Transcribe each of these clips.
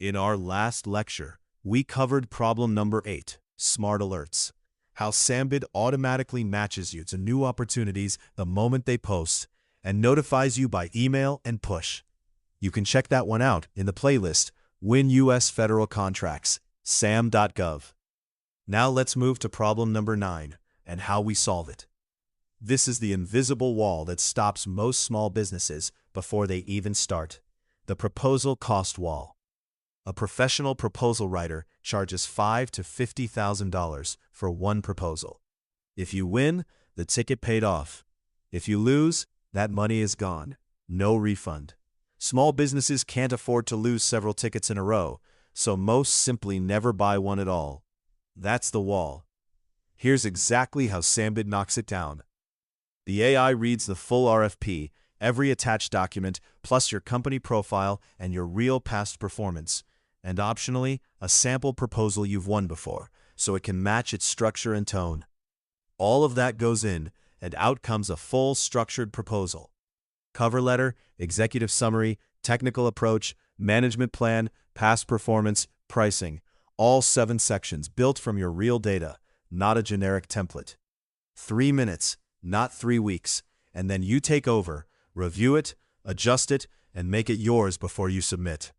In our last lecture, we covered problem number 8, Smart Alerts. How Sambid automatically matches you to new opportunities the moment they post and notifies you by email and push. You can check that one out in the playlist, Win U.S. Federal Contracts, Sam.gov. Now let's move to problem number 9 and how we solve it. This is the invisible wall that stops most small businesses before they even start. The proposal cost wall. A professional proposal writer charges $5,000 to $50,000 for one proposal. If you win, the ticket paid off. If you lose, that money is gone. No refund. Small businesses can't afford to lose several tickets in a row, so most simply never buy one at all. That's the wall. Here's exactly how Sambid knocks it down. The AI reads the full RFP, every attached document, plus your company profile and your real past performance, and optionally, a sample proposal you've won before, so it can match its structure and tone. All of that goes in, and out comes a full structured proposal. Cover letter, executive summary, technical approach, management plan, past performance, pricing, all 7 sections built from your real data, not a generic template. 3 minutes, not 3 weeks, and then you take over, review it, adjust it, and make it yours before you submit.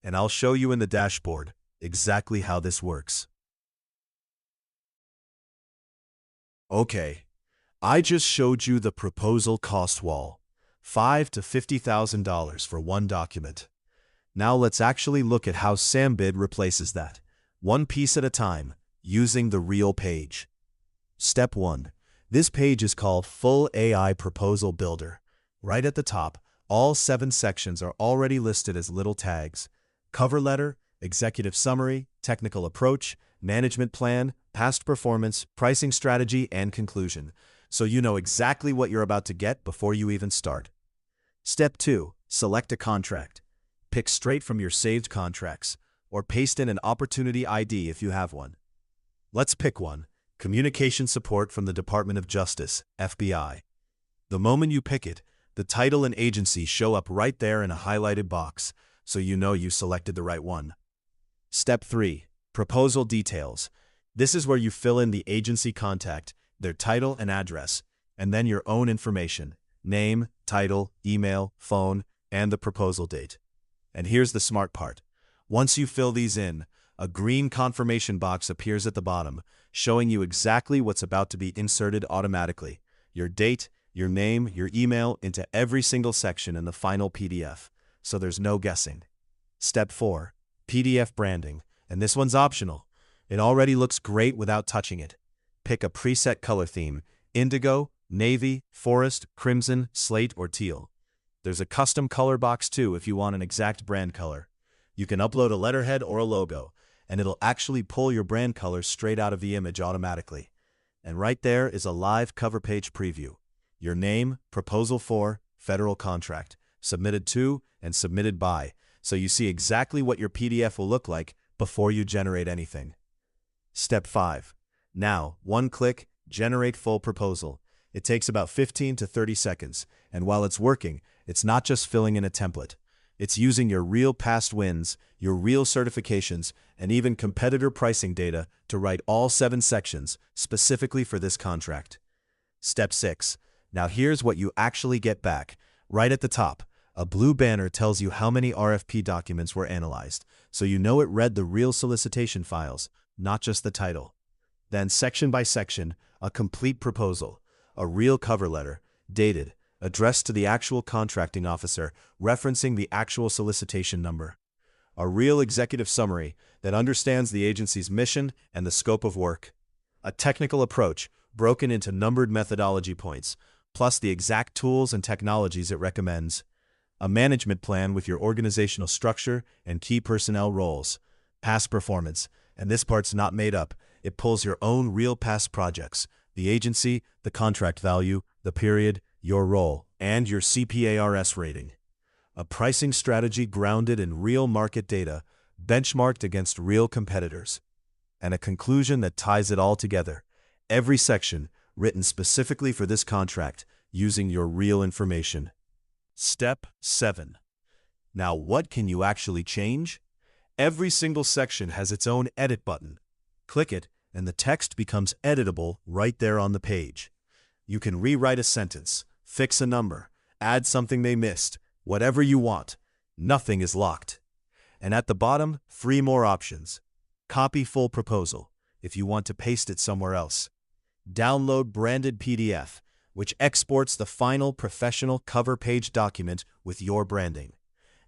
And I'll show you in the dashboard exactly how this works. Okay, I just showed you the proposal cost wall, $5,000 to $50,000 for one document. Now let's actually look at how Sambid replaces that, one piece at a time, using the real page. Step 1. This page is called Full AI Proposal Builder. Right at the top, all 7 sections are already listed as little tags. Cover letter, executive summary, technical approach, management plan, past performance, pricing strategy, and conclusion, so you know exactly what you're about to get before you even start. Step 2. Select a contract. Pick straight from your saved contracts, or paste in an opportunity ID if you have one. Let's pick one, Communication Support from the Department of Justice, FBI. The moment you pick it, the title and agency show up right there in a highlighted box, so you know you selected the right one. Step 3. Proposal Details. This is where you fill in the agency contact, their title and address, and then your own information, name, title, email, phone, and the proposal date. And here's the smart part. Once you fill these in, a green confirmation box appears at the bottom, showing you exactly what's about to be inserted automatically. Your date, your name, your email into every single section in the final PDF, so there's no guessing. Step 4. PDF branding, and this one's optional. It already looks great without touching it. Pick a preset color theme, indigo, navy, forest, crimson, slate, or teal. There's a custom color box too if you want an exact brand color. You can upload a letterhead or a logo, and it'll actually pull your brand color straight out of the image automatically. And right there is a live cover page preview. Your name, proposal for, federal contract, submitted to, and submitted by, so you see exactly what your PDF will look like before you generate anything. Step 5. Now, one click, generate full proposal. It takes about 15 to 30 seconds, and while it's working, it's not just filling in a template. It's using your real past wins, your real certifications, and even competitor pricing data to write all 7 sections specifically for this contract. Step 6. Now here's what you actually get back. Right at the top, a blue banner tells you how many RFP documents were analyzed, so you know it read the real solicitation files, not just the title. Then section by section, a complete proposal, a real cover letter, dated, addressed to the actual contracting officer, referencing the actual solicitation number. A real executive summary that understands the agency's mission and the scope of work. A technical approach broken into numbered methodology points, plus the exact tools and technologies it recommends. A management plan with your organizational structure and key personnel roles. Past performance, and this part's not made up. It pulls your own real past projects, the agency, the contract value, the period, your role, and your CPARS rating. A pricing strategy grounded in real market data, benchmarked against real competitors. And a conclusion that ties it all together. Every section written specifically for this contract, using your real information. Step 7. Now what can you actually change? Every single section has its own edit button. Click it, and the text becomes editable right there on the page. You can rewrite a sentence, fix a number, add something they missed, whatever you want. Nothing is locked. And at the bottom, 3 more options. Copy full proposal, if you want to paste it somewhere else. Download branded PDF, which exports the final professional cover page document with your branding.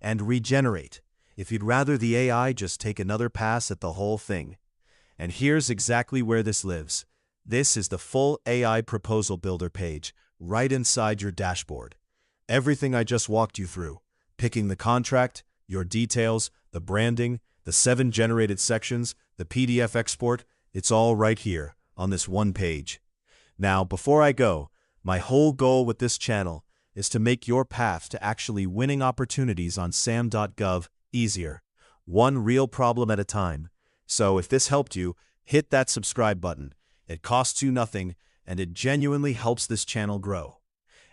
And regenerate, if you'd rather the AI just take another pass at the whole thing. And here's exactly where this lives. This is the full AI proposal builder page, right inside your dashboard. Everything I just walked you through, picking the contract, your details, the branding, the 7 generated sections, the PDF export, it's all right here on this one page. Now, before I go, my whole goal with this channel is to make your path to actually winning opportunities on Sam.gov easier, one real problem at a time. So if this helped you, hit that subscribe button. It costs you nothing, and it genuinely helps this channel grow.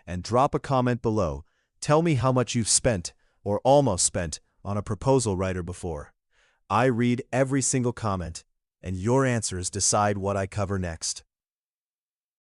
And drop a comment below. Tell me how much you've spent, or almost spent, on a proposal writer before. I read every single comment, and your answers decide what I cover next.